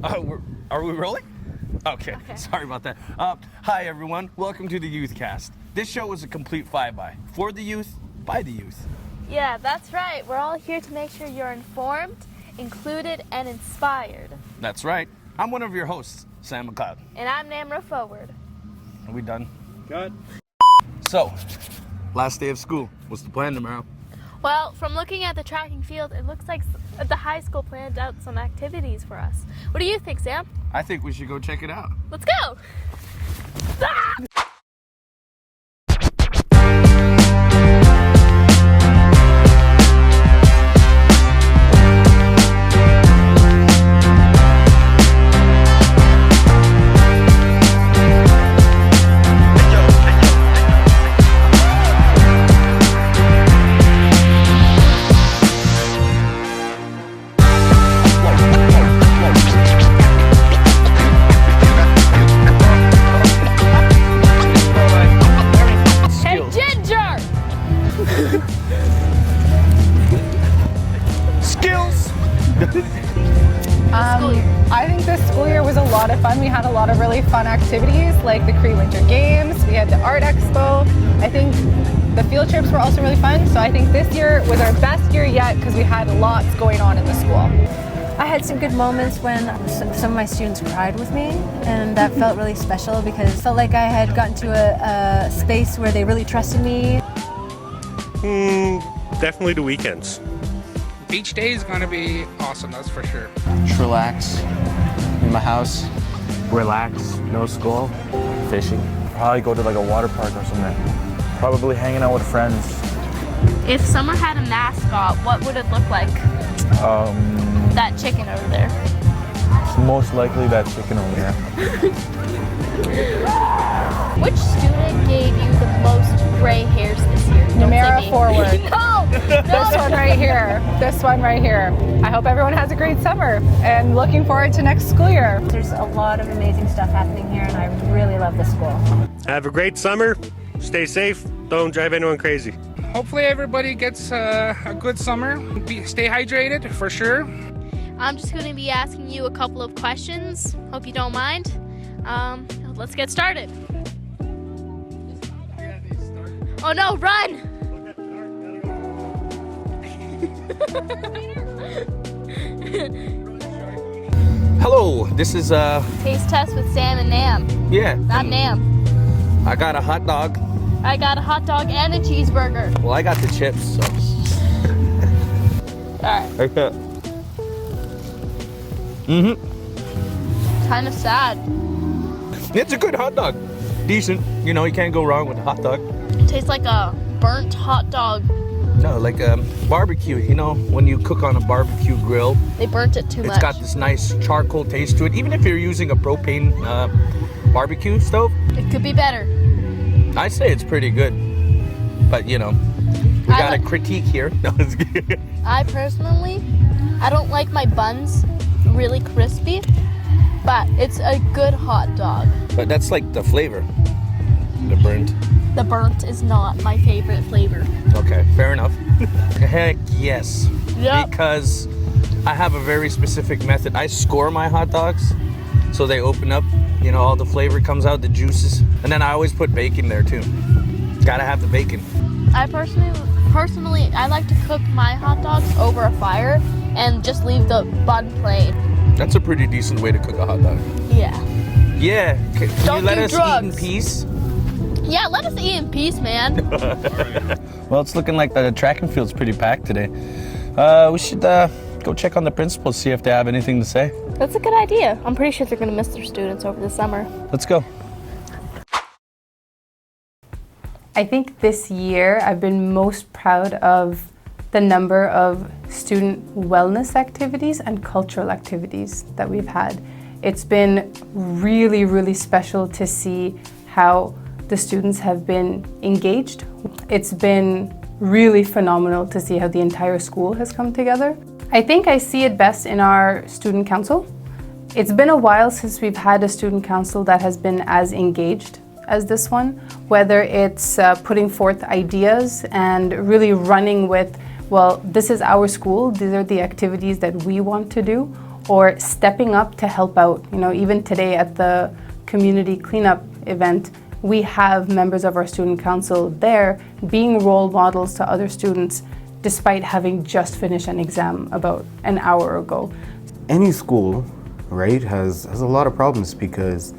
Are we rolling? Okay, sorry about that. Hi everyone, welcome to the Youth Cast. This show is a complete flyby. For the youth, by the youth. Yeah, that's right. We're all here to make sure you're informed, included, and inspired. That's right. I'm one of your hosts, Sam MacLeod. And I'm Namarah Forward. Are we done? Good. So, last day of school. What's the plan tomorrow? Well, from looking at the tracking field, it looks like the high school planned out some activities for us. What do you think, Sam? I think we should go check it out. Let's go! Ah! I think this school year was a lot of fun. We had a lot of really fun activities like the Cree Winter Games. We had the Art Expo. I think the field trips were also really fun. So I think this year was our best year yet because we had lots going on in the school. I had some good moments when some of my students cried with me, and that felt really special because it felt like I had gotten to a space where they really trusted me. Definitely the weekends. Each day is going to be awesome, that's for sure. Just relax in my house. Relax, no school, fishing. Probably go to like a water park or something. Probably hanging out with friends. If summer had a mascot, what would it look like? That chicken over there. It's most likely that chicken over there. Which student gave you the most gray hairs this year? Namarah Forward. No! This one right here. This one right here. I hope everyone has a great summer and looking forward to next school year. There's a lot of amazing stuff happening here, and I really love the school. Have a great summer. Stay safe. Don't drive anyone crazy. Hopefully everybody gets a good summer. Stay hydrated, for sure. I'm just going to be asking you a couple of questions. Hope you don't mind. Let's get started. Oh no, run! Hello, this is Taste test with Sam and Nam. Yeah. I'm Nam. I got a hot dog. I got a hot dog and a cheeseburger. Well, I got the chips, so. Alright. Okay. Kind of sad. It's a good hot dog. Decent. You know, you can't go wrong with a hot dog. It tastes like a burnt hot dog. No, like barbecue. You know, when you cook on a barbecue grill. They burnt it too much. It's got this nice charcoal taste to it. Even if you're using a propane barbecue stove. It could be better. I say it's pretty good. But, you know, we got a critique here. No, it's good. I personally, I don't like my buns really crispy, but it's a good hot dog. But that's like the flavor. The burnt. The burnt is not my favorite flavor. Okay, fair enough. Heck yes. Yep. Because I have a very specific method. I score my hot dogs so they open up, you know, all the flavor comes out, the juices. And then I always put bacon there too. Gotta have the bacon. I personally, I like to cook my hot dogs over a fire and just leave the bun plain. That's a pretty decent way to cook a hot dog. Yeah. Yeah. Can Don't you let do us drugs. eat in peace? Yeah, let us eat in peace, man. Well, it's looking like the track and field's pretty packed today. We should go check on the principals, see if they have anything to say. That's a good idea. I'm pretty sure they're going to miss their students over the summer. Let's go. I think this year I've been most proud of the number of student wellness activities and cultural activities that we've had. It's been really, really special to see how the students have been engaged. It's been really phenomenal to see how the entire school has come together. I think I see it best in our student council. It's been a while since we've had a student council that has been as engaged as this one, whether it's putting forth ideas and really running with, well, this is our school, these are the activities that we want to do, or stepping up to help out. You know, even today at the community cleanup event, we have members of our student council there being role models to other students despite having just finished an exam about an hour ago. Any school, right, has a lot of problems because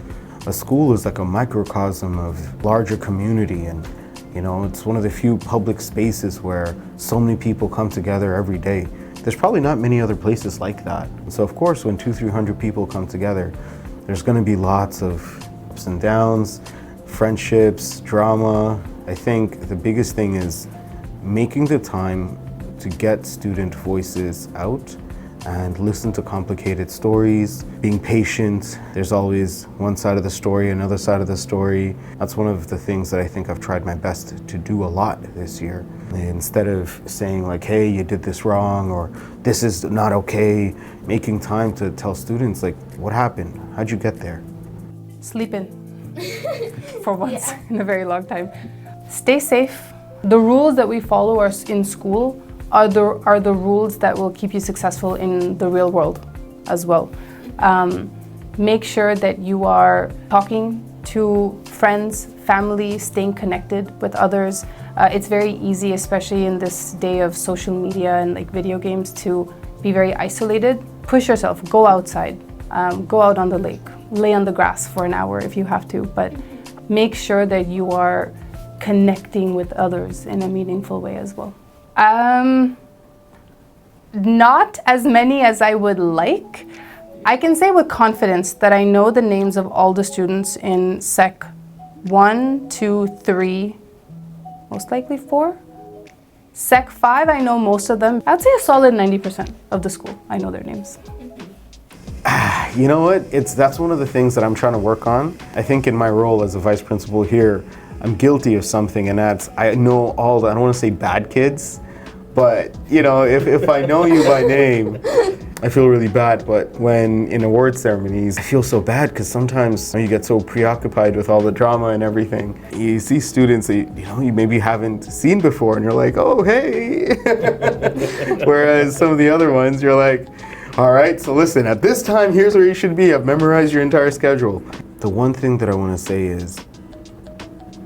a school is like a microcosm of larger community, and you know, it's one of the few public spaces where so many people come together every day. There's probably not many other places like that. So of course, when 200-300 people come together, there's going to be lots of ups and downs, friendships, drama. I think the biggest thing is making the time to get student voices out and listen to complicated stories, being patient. There's always one side of the story, another side of the story. That's one of the things that I think I've tried my best to do a lot this year. Instead of saying like, hey, you did this wrong, or this is not okay, making time to tell students like, what happened? How'd you get there? Sleeping for once in a very long time. Stay safe. The rules that we follow in school are the rules that will keep you successful in the real world as well. Make sure that you are talking to friends, family, staying connected with others. It's very easy, especially in this day of social media and like video games, to be very isolated. Push yourself, go outside, go out on the lake, lay on the grass for an hour if you have to, but make sure that you are connecting with others in a meaningful way as well. Not as many as I would like. I can say with confidence that I know the names of all the students in Sec 1, 2, 3, most likely 4. Sec 5, I know most of them. I'd say a solid 90% of the school, I know their names. You know what? That's one of the things that I'm trying to work on. I think in my role as a vice principal here, I'm guilty of something, and that's I know all the, I don't want to say bad kids, but you know, if I know you by name, I feel really bad. But when in award ceremonies, I feel so bad because sometimes you get so preoccupied with all the drama and everything. You see students that you maybe haven't seen before, and you're like, oh hey. Whereas some of the other ones, you're like, all right, so listen, at this time, here's where you should be. I've memorized your entire schedule. The one thing that I want to say is,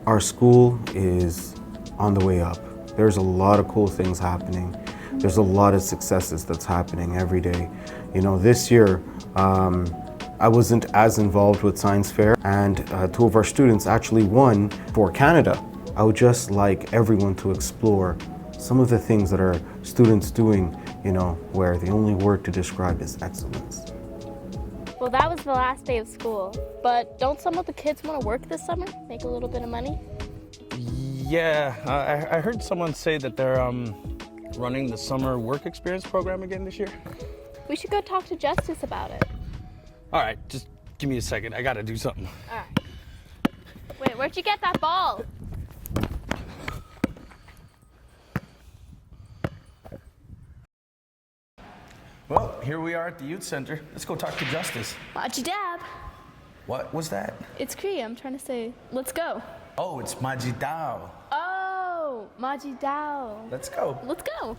our school is on the way up. There's a lot of cool things happening. There's a lot of successes that's happening every day. You know, this year, I wasn't as involved with Science Fair, and 2 of our students actually won for Canada. I would just like everyone to explore some of the things that our students doing, you know, where the only word to describe is excellence. Well, that was the last day of school, but don't some of the kids want to work this summer? Make a little bit of money? Yeah, I heard someone say that they're running the summer work experience program again this year. We should go talk to Justice about it. All right, just give me a second. I gotta do something. All right. Wait, where'd you get that ball? Well, here we are at the youth center. Let's go talk to Justice. Maji Dab. What was that? It's Cree. I'm trying to say, let's go. Oh, it's Majidao. Oh, Maji Dao. Let's go. Let's go.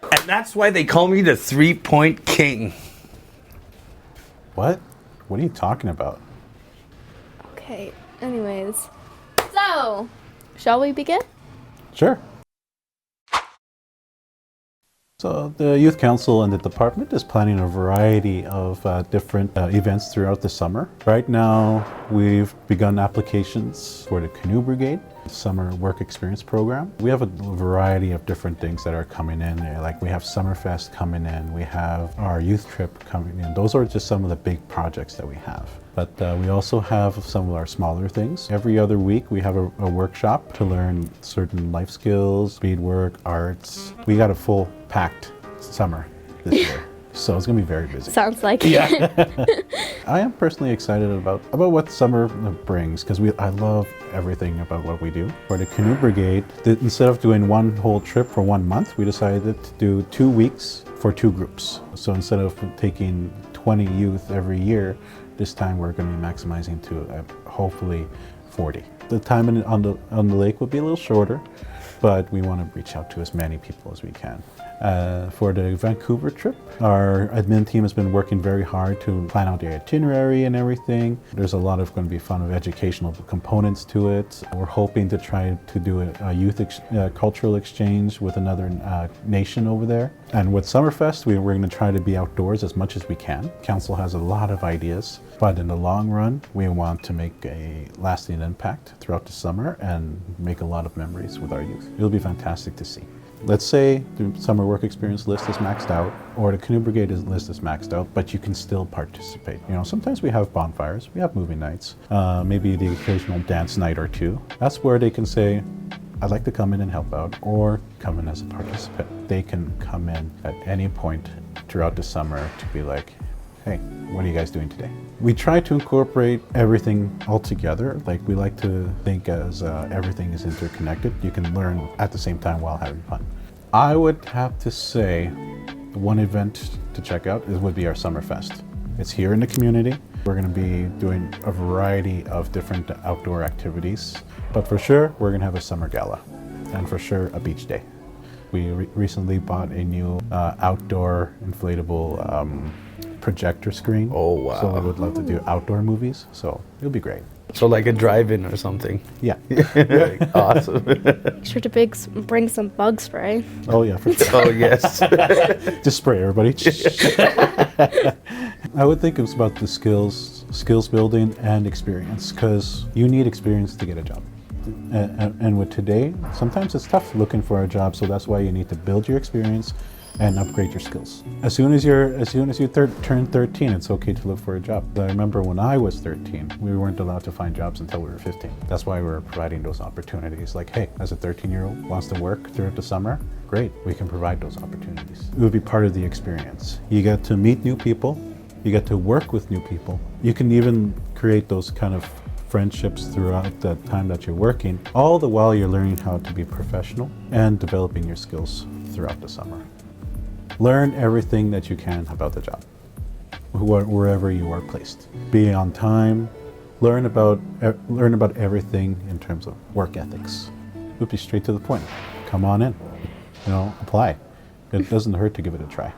And that's why they call me the 3-point king. What? What are you talking about? Okay, anyways. So, shall we begin? Sure. So the Youth Council and the department is planning a variety of different events throughout the summer. Right now, we've begun applications for the Canoe Brigade Summer Work Experience Program. We have a variety of different things that are coming in. Like we have Summerfest coming in, we have our youth trip coming in. Those are just some of the big projects that we have. But we also have some of our smaller things. Every other week we have a workshop to learn certain life skills, beadwork, arts. We got a full packed summer this year. So it's gonna be very busy. Sounds like yeah. I am personally excited about what summer brings because I love everything about what we do. For the Canoe Brigade, instead of doing one whole trip for 1 month, we decided to do 2 weeks for 2 groups. So instead of taking 20 youth every year, this time we're going to be maximizing to hopefully 40. The time on the lake will be a little shorter, but we want to reach out to as many people as we can. For the Vancouver trip, our admin team has been working very hard to plan out the itinerary and everything. There's a lot of going to be fun of educational components to it. We're hoping to try to do a youth cultural exchange with another nation over there. And with Summerfest, we're going to try to be outdoors as much as we can. Council has a lot of ideas, but in the long run, we want to make a lasting impact throughout the summer and make a lot of memories with our youth. It'll be fantastic to see. Let's say the summer work experience list is maxed out, or the Canoe Brigade list is maxed out, but you can still participate. You know, sometimes we have bonfires, we have movie nights, maybe the occasional dance night or two. That's where they can say, I'd like to come in and help out, or come in as a participant. They can come in at any point throughout the summer to be like, hey, what are you guys doing today? We try to incorporate everything all together. Like, we like to think as everything is interconnected. You can learn at the same time while having fun. I would have to say the one event to check out would be our Summerfest. It's here in the community. We're going to be doing a variety of different outdoor activities, but for sure we're going to have a summer gala, and for sure a beach day. We recently bought a new outdoor inflatable projector screen. Oh, wow. So we would love to do outdoor movies, so it'll be great. So like a drive-in or something. Yeah. Awesome. Sure to bring some bug spray. Oh yeah, for sure. Oh yes. Just spray everybody. I would think it's about the skills building and experience, because you need experience to get a job. And with today, sometimes it's tough looking for a job, so that's why you need to build your experience and upgrade your skills. As soon as you turn 13, it's okay to look for a job. I remember when I was 13, we weren't allowed to find jobs until we were 15. That's why we were providing those opportunities. Like, hey, as a 13-year-old wants to work throughout the summer, great, we can provide those opportunities. It would be part of the experience. You get to meet new people, you get to work with new people. You can even create those kind of friendships throughout the time that you're working, all the while you're learning how to be professional and developing your skills throughout the summer. Learn everything that you can about the job, wherever you are placed. Be on time, learn about everything in terms of work ethics. We'll be straight to the point. Come on in, apply. It doesn't hurt to give it a try.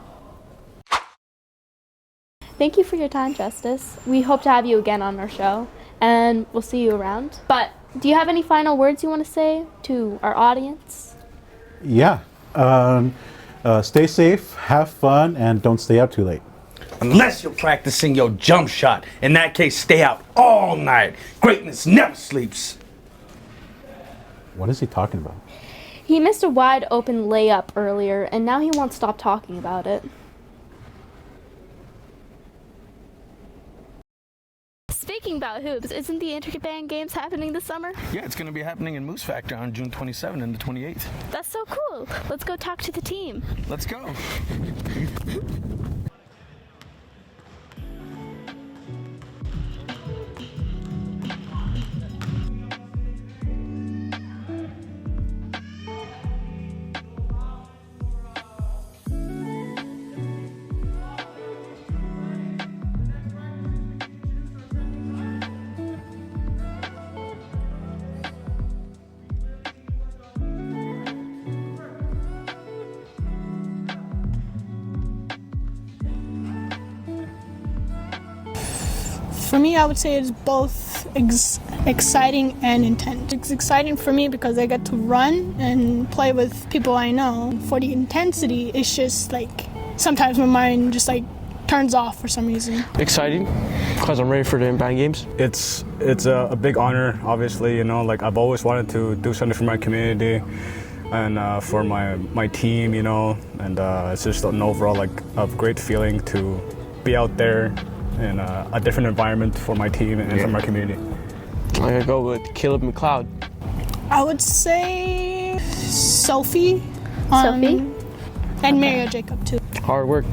Thank you for your time, Justice. We hope to have you again on our show, and we'll see you around. But do you have any final words you want to say to our audience? Yeah. Stay safe, have fun, and don't stay out too late. Unless you're practicing your jump shot. In that case, stay out all night. Greatness never sleeps. What is he talking about? He missed a wide open layup earlier, and now he won't stop talking about it. Speaking about hoops, isn't the Interband Games happening this summer? Yeah, it's going to be happening in Moose Factor on June 27th and the 28th. That's so cool. Let's go talk to the team. Let's go. For me, I would say it's both exciting and intense. It's exciting for me because I get to run and play with people I know. For the intensity, it's just like sometimes my mind just like turns off for some reason. Exciting because I'm ready for the Interband Games. It's a big honor, obviously. Like I've always wanted to do something for my community and for my team, and it's just an overall like a great feeling to be out there in a different environment for my team and for my community. I'm gonna go with Caleb MacLeod. I would say Sophie. Sophie? And Mario Jacob too. Hard work.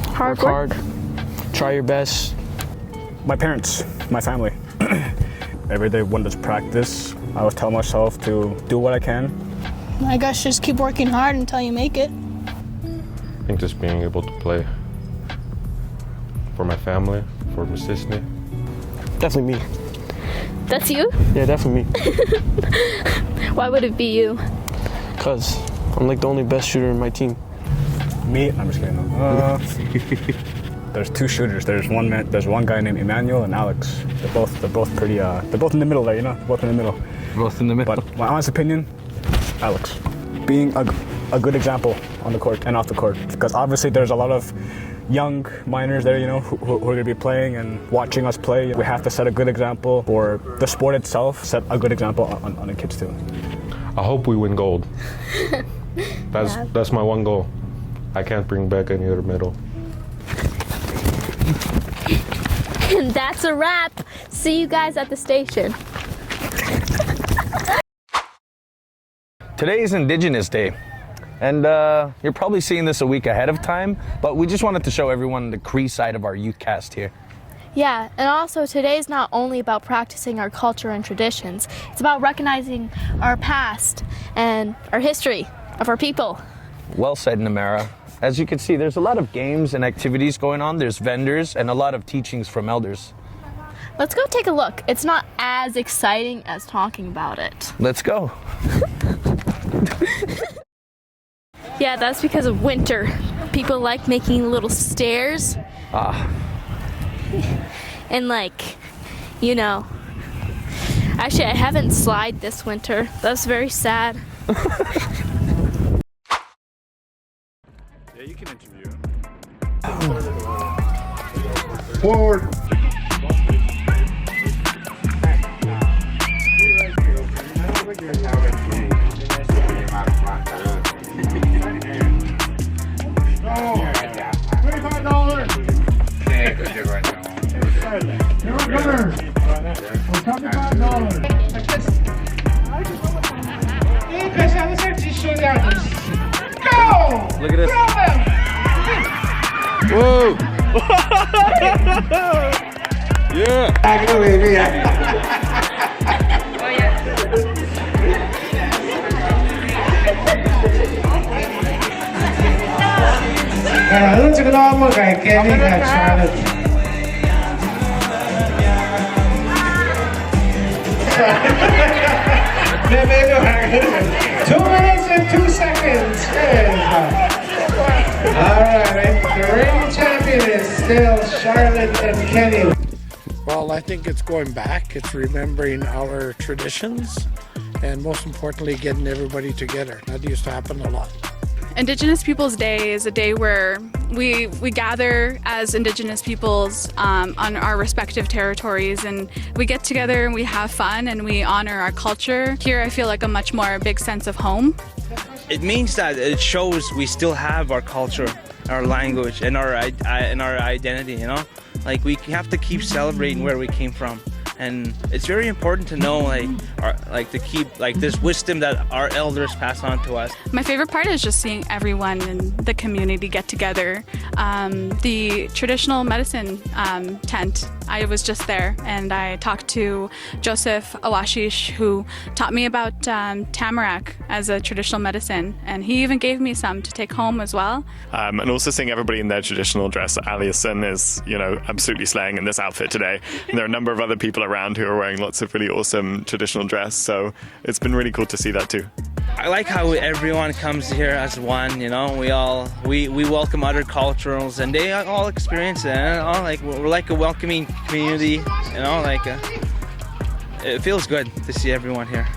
Hard work work. Hard. Try your best. My parents, my family. Every day when there's practice, I always tell myself to do what I can. I guess just keep working hard until you make it. I think just being able to play for my family, for Mistissini. Definitely me. That's you? Yeah, definitely me. Why would it be you? Because I'm like the only best shooter in my team. Me? I'm just kidding. There's two shooters. There's one guy named Emmanuel and Alex. They're both pretty. They're both in the middle there, you know. They're both in the middle. Both in the middle. But my honest opinion, Alex, being a good example on the court and off the court, because obviously there's a lot of young minors there, you know, who are going to be playing and watching us play. We have to set a good example for the sport itself. Set a good example on the kids too. I hope we win gold. That's my one goal. I can't bring back any other medal. And that's a wrap. See you guys at the station. Today is Indigenous Day, and you're probably seeing this a week ahead of time, but we just wanted to show everyone the Cree side of our youth cast here. Yeah, and also today is not only about practicing our culture and traditions, it's about recognizing our past and our history of our people. Well said, Namarah. As you can see, there's a lot of games and activities going on. There's vendors and a lot of teachings from elders. Let's go take a look. It's not as exciting as talking about it. Let's go. Yeah, that's because of winter. People like making little stairs. And like, you know, actually I haven't slide this winter. That's very sad. Yeah, you can interview. Forward. Look at this. Whoa! Yeah! Two minutes and 2 seconds. All right, the reigning champion is still Charlotte and Kenny. Well, I think it's going back. It's remembering our traditions, and most importantly, getting everybody together. That used to happen a lot. Indigenous Peoples Day is a day where we gather as Indigenous peoples on our respective territories, and we get together and we have fun and we honor our culture. Here I feel like a much more big sense of home. It means that it shows we still have our culture, our language, and our identity, you know? Like, we have to keep celebrating where we came from. And it's very important to know, to keep this wisdom that our elders pass on to us. My favorite part is just seeing everyone in the community get together. The traditional medicine tent, I was just there and I talked to Joseph Awashish, who taught me about tamarack as a traditional medicine, and he even gave me some to take home as well. And also seeing everybody in their traditional dress. Alison is, absolutely slaying in this outfit today. And there are a number of other people around who are wearing lots of really awesome traditional dress, so it's been really cool to see that too. I like how everyone comes here as one, we welcome other cultures and they all experience it, we're like a welcoming community, it feels good to see everyone here.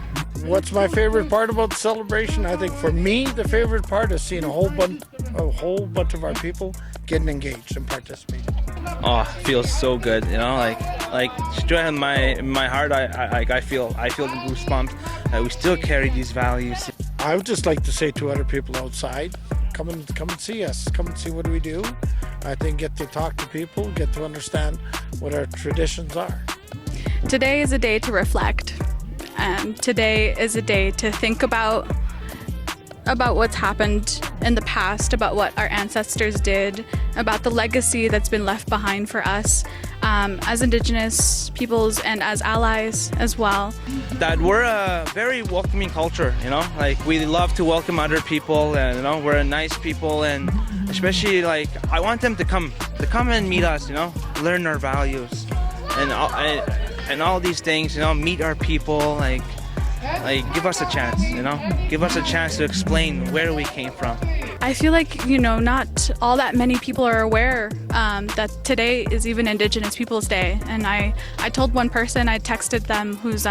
What's my favorite part about the celebration? I think for me, the favorite part is seeing a whole bunch of our people getting engaged and participating. Oh, it feels so good, straight in my heart, I feel the goosebumps. We still carry these values. I would just like to say to other people outside, come and see us, come and see what we do. I think get to talk to people, get to understand what our traditions are. Today is a day to reflect, and today is a day to think about what's happened in the past, about what our ancestors did, about the legacy that's been left behind for us as Indigenous peoples and as allies as well. That we're a very welcoming culture, we love to welcome other people, and we're a nice people, and especially I want them to come and meet us, learn our values and all these things, meet our people, Like, give us a chance, you know? Give us a chance to explain where we came from. I feel like, not all that many people are aware that today is even Indigenous Peoples Day. And I told one person, I texted them who's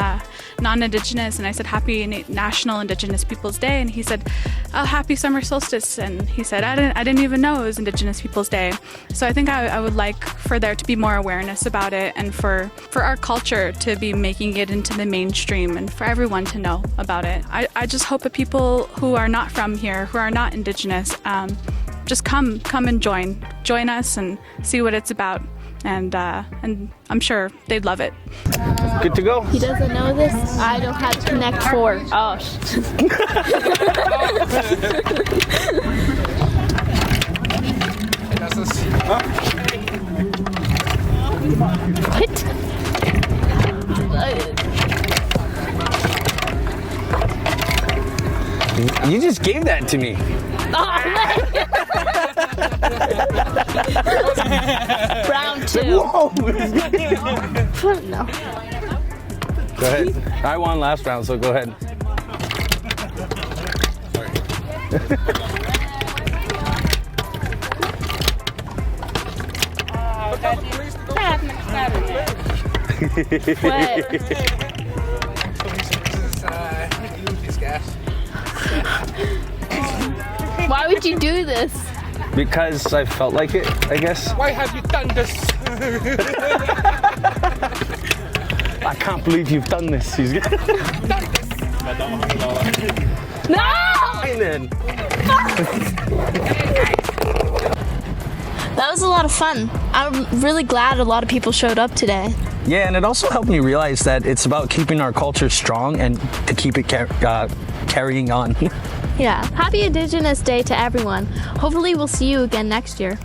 non-Indigenous, and I said, Happy National Indigenous Peoples Day. And he said, oh, Happy Summer Solstice. And he said, I didn't even know it was Indigenous Peoples Day. So I think I would like for there to be more awareness about it, and for our culture to be making it into the mainstream, and for everyone to know about it. I just hope that people who are not from here, who are not Indigenous, just come and join us and see what it's about, and I'm sure they'd love it. Good to go. He doesn't know this. I know how to connect 4. Oh, Hit. You just gave that to me. Round 2. Whoa. No. Go ahead. I won last round, so go ahead. Why would you do this? Because I felt like it, I guess. Why have you done this? I can't believe you've done this. He's No! That was a lot of fun. I'm really glad a lot of people showed up today. Yeah, and it also helped me realize that it's about keeping our culture strong and to keep it carrying on. Yeah, happy Indigenous Day to everyone. Hopefully we'll see you again next year.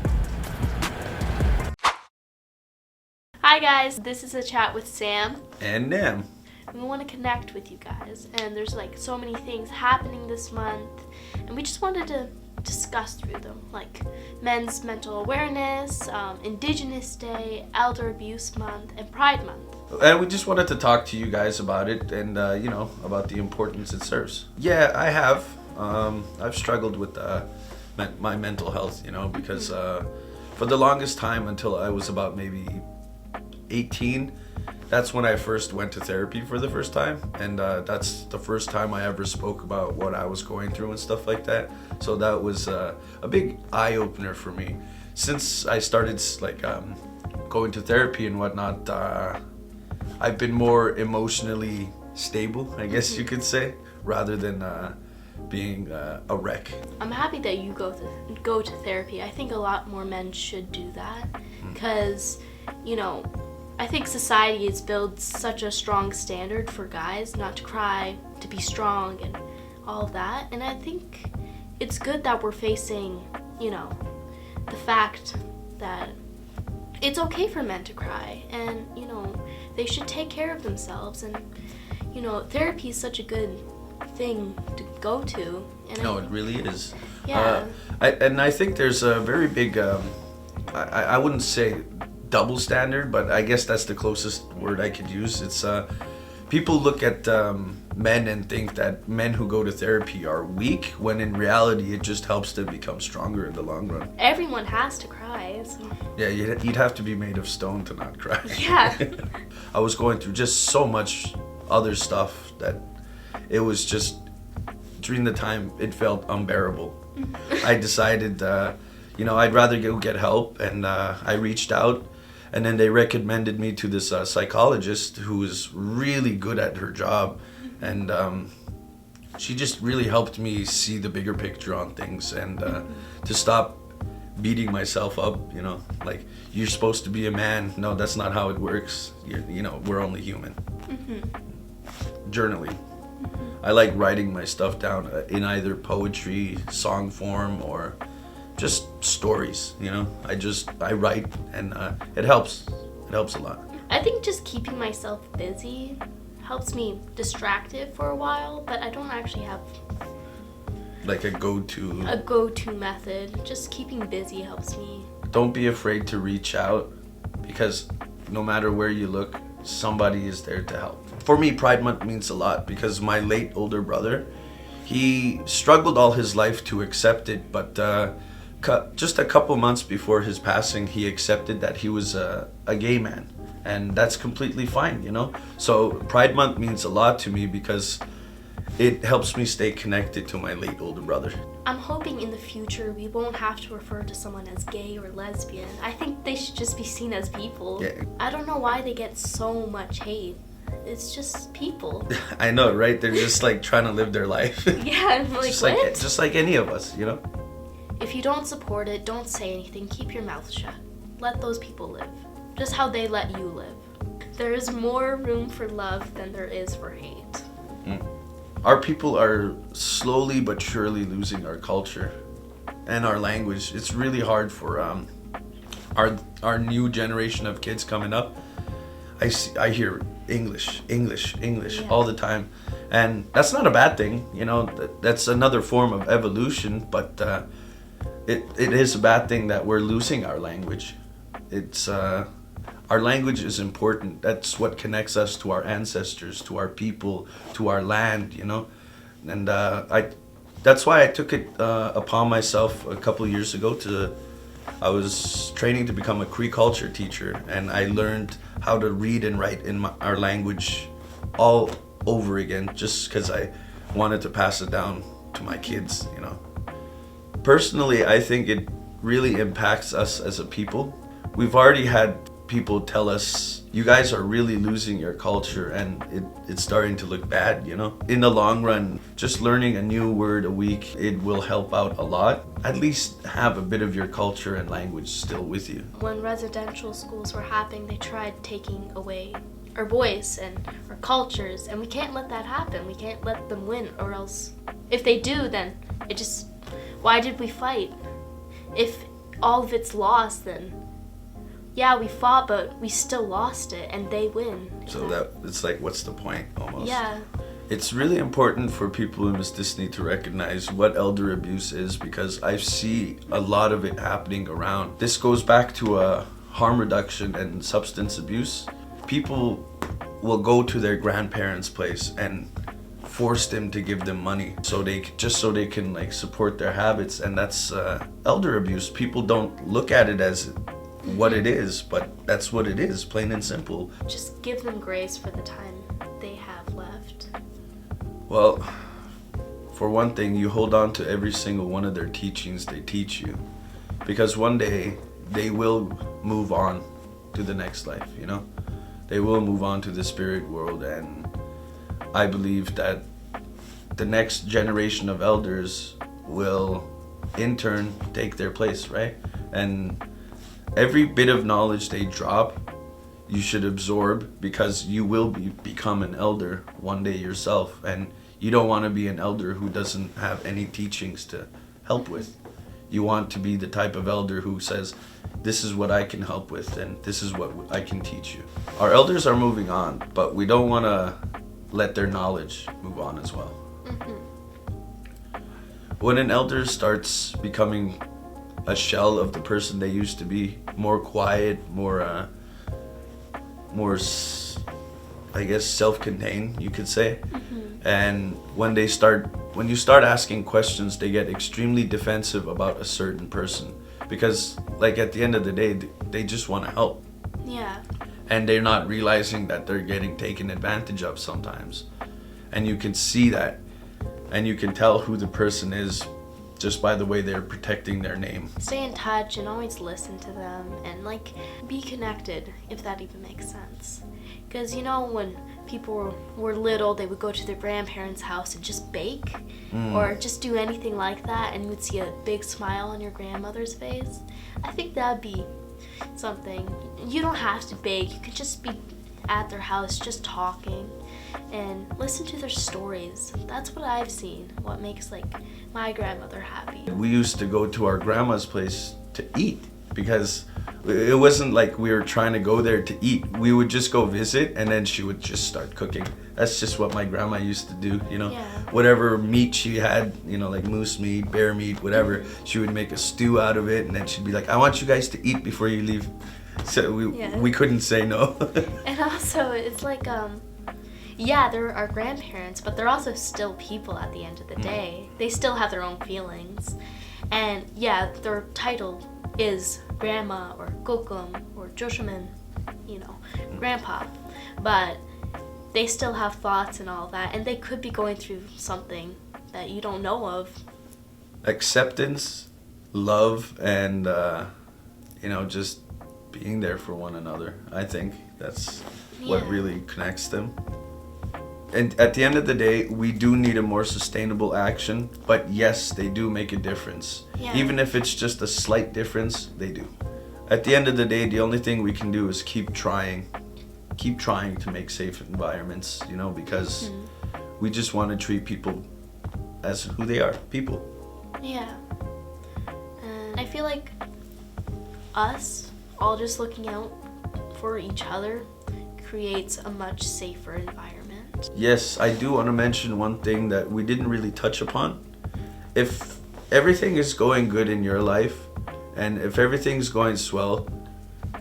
Hi guys, this is a chat with Sam. And Nam. We want to connect with you guys, and there's like so many things happening this month, and we just wanted to discuss through them, like Men's Mental Awareness, Indigenous Day, Elder Abuse Month, and Pride Month. And we just wanted to talk to you guys about it and, about the importance it serves. Yeah, I have. I've struggled with my mental health, because for the longest time until I was about maybe 18, that's when I first went to therapy for the first time. And that's the first time I ever spoke about what I was going through and stuff like that. So that was a big eye-opener for me. Since I started going to therapy and whatnot, I've been more emotionally stable, I guess you could say, rather than being a wreck. I'm happy that you go to therapy. I think a lot more men should do that because, I think society has built such a strong standard for guys not to cry, to be strong, and all of that. And I think it's good that we're facing, the fact that it's okay for men to cry, and, they should take care of themselves. And, therapy is such a good thing to go to. And No, it really is. Yeah. I think there's a very big, I wouldn't say double standard, but I guess that's the closest word I could use. It's people look at men and think that men who go to therapy are weak, when in reality it just helps them become stronger in the long run. Everyone has to cry. So. Yeah, you'd have to be made of stone to not cry. Yeah. I was going through just so much other stuff that it was just, during the time, it felt unbearable. I decided, I'd rather go get help, and I reached out, and then they recommended me to this psychologist who was really good at her job, and she just really helped me see the bigger picture on things, and to stop beating myself up, like, you're supposed to be a man. No, that's not how it works. We're only human. Journaling. I like writing my stuff down in either poetry, song form, or just stories, I write, and it helps. It helps a lot. I think just keeping myself busy helps me distracted for a while, but I don't actually have like a go-to method. Just keeping busy helps me. Don't be afraid to reach out, because no matter where you look, somebody is there to help. For me, Pride Month means a lot because my late older brother, he struggled all his life to accept it, but just a couple months before his passing, he accepted that he was a gay man, and that's completely fine, you know? So Pride Month means a lot to me because it helps me stay connected to my late older brother. I'm hoping in the future we won't have to refer to someone as gay or lesbian. I think they should just be seen as people. Yeah. I don't know why they get so much hate. It's just people. I know, right? They're just like trying to live their life. Yeah, I'm like, what? Just like any of us, you know? If you don't support it, don't say anything. Keep your mouth shut. Let those people live. Just how they let you live. There is more room for love than there is for hate. Our people are slowly but surely losing our culture and our language. It's really hard for our new generation of kids coming up. I hear English all the time, and that's not a bad thing, you know. That's another form of evolution, but it is a bad thing that we're losing our language. It's our language is important. That's what connects us to our ancestors, to our people, to our land, you know. And that's why I took it upon myself a couple of years ago I was training to become a Cree culture teacher, and I learned how to read and write in our language all over again, just because I wanted to pass it down to my kids, you know. Personally, I think it really impacts us as a people. We've already had people tell us, you guys are really losing your culture, and it's starting to look bad, you know. In the long run, just learning a new word a week, it will help out a lot. At least have a bit of your culture and language still with you. When residential schools were happening, they tried taking away our voice and our cultures, and we can't let that happen. We can't let them win, or else if they do, then why did we fight? If all of it's lost, then yeah, we fought, but we still lost it, and they win. So that it's like, what's the point, almost? Yeah. It's really important for people in Mistissini to recognize what elder abuse is, because I see a lot of it happening around. This goes back to harm reduction and substance abuse. People will go to their grandparents' place and force them to give them money so they can like support their habits, and that's elder abuse. People don't look at it as what it is, but that's what it is, plain and simple. Just give them grace for the time they have left. Well, for one thing, you hold on to every single one of their teachings they teach you, because one day they will move on to the next life, you know? They will move on to the spirit world, and I believe that the next generation of elders will in turn take their place, right? And every bit of knowledge they drop, you should absorb, because you will become an elder one day yourself, and you don't want to be an elder who doesn't have any teachings to help with. You want to be the type of elder who says, this is what I can help with, and this is what I can teach you. Our elders are moving on, but we don't want to let their knowledge move on as well. When an elder starts becoming a shell of the person they used to be, more quiet, more I guess self-contained, you could say. And when you start asking questions, they get extremely defensive about a certain person, because like at the end of the day, they just want to help. Yeah. And they're not realizing that they're getting taken advantage of sometimes. And you can see that, and you can tell who the person is just by the way they're protecting their name. Stay in touch and always listen to them, and like be connected, if that even makes sense. Because you know, when people were little, they would go to their grandparents' house and just bake or just do anything like that, and you would see a big smile on your grandmother's face. I think that'd be something. You don't have to bake, you could just be at their house just talking and listen to their stories. That's what I've seen, what makes like my grandmother happy. We used to go to our grandma's place to eat, because it wasn't like we were trying to go there to eat. We would just go visit, and then she would just start cooking. That's just what my grandma used to do, you know. Yeah. Whatever meat she had, you know, like moose meat, bear meat, whatever, she would make a stew out of it, and then she'd be like, I want you guys to eat before you leave. So we couldn't say no. And also, it's like yeah, they're our grandparents, but they're also still people at the end of the day. They still have their own feelings. And yeah, their title is grandma or kokum or joshaman, you know, grandpa. But they still have thoughts and all that, and they could be going through something that you don't know of. Acceptance, love, and you know, just being there for one another. I think that's what really connects them. And at the end of the day, we do need a more sustainable action, but yes, they do make a difference. Yeah. Even if it's just a slight difference, they do. At the end of the day, the only thing we can do is keep trying to make safe environments, you know, because we just want to treat people as who they are, people. Yeah. And I feel like us all just looking out for each other creates a much safer environment. Yes, I do want to mention one thing that we didn't really touch upon. If everything is going good in your life and if everything's going swell,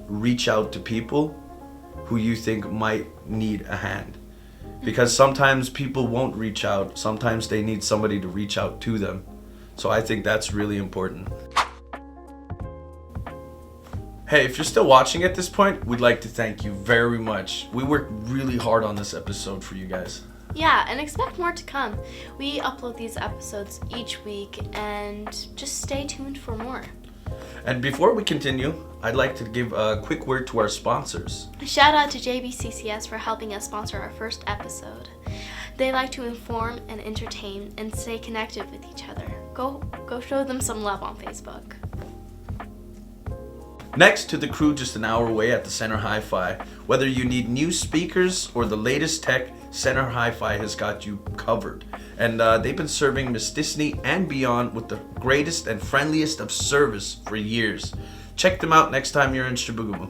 reach out to people who you think might need a hand. Because sometimes people won't reach out. Sometimes they need somebody to reach out to them. So I think that's really important. Hey, if you're still watching at this point, we'd like to thank you very much. We worked really hard on this episode for you guys. Yeah, and expect more to come. We upload these episodes each week, and just stay tuned for more. And before we continue, I'd like to give a quick word to our sponsors. Shout out to JBCCS for helping us sponsor our first episode. They like to inform and entertain and stay connected with each other. Go show them some love on Facebook. Next to the crew just an hour away at the Center Hi-Fi. Whether you need new speakers or the latest tech, Center Hi-Fi has got you covered. And they've been serving Mistissini and beyond with the greatest and friendliest of service for years. Check them out next time you're in Shibugumu.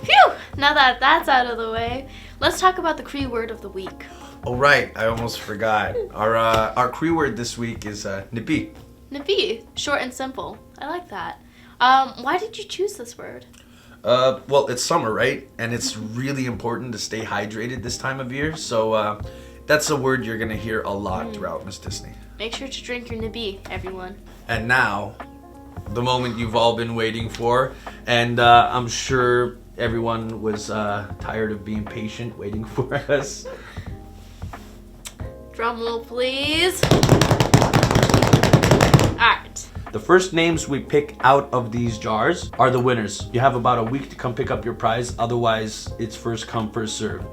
Phew! Now that that's out of the way, let's talk about the Cree word of the week. Oh right, I almost forgot. Our Cree word this week is nipi. Nipi, short and simple. I like that. Why did you choose this word? Well, it's summer, right? And it's really important to stay hydrated this time of year. So that's a word you're going to hear a lot throughout Mistissini. Make sure to drink your nibi, everyone. And now, the moment you've all been waiting for. And I'm sure everyone was tired of being patient waiting for us. Drum roll, please. Alright. The first names we pick out of these jars are the winners. You have about a week to come pick up your prize, otherwise it's first come, first serve.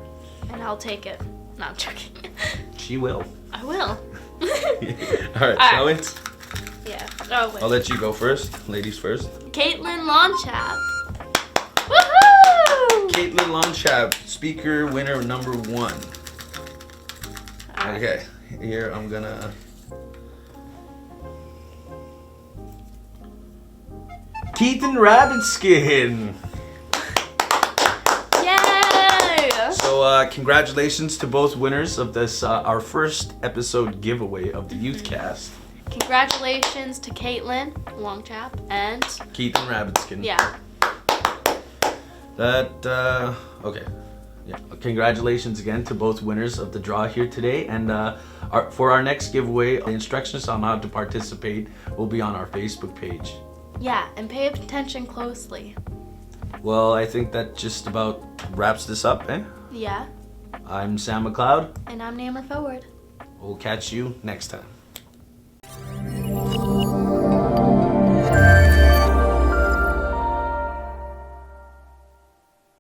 And I'll take it. No, I'm joking. She will. I will. Alright, shall we? Yeah. Oh, wait. I'll let you go first. Ladies first. Caitlin Longchap. Woohoo! Caitlin Longchap, speaker winner number 1. Okay, here I'm gonna... Keaton Rabbitskin. Yay! So congratulations to both winners of this our first episode giveaway of the Youth Cast. Congratulations to Caitlin Longchap and Keaton Rabbitskin. Yeah. Okay. Yeah. Congratulations again to both winners of the draw here today. And for our next giveaway, the instructions on how to participate will be on our Facebook page. Yeah, and pay attention closely. Well, I think that just about wraps this up, eh? Yeah. I'm Sam MacLeod. And I'm Namarah Forward. We'll catch you next time.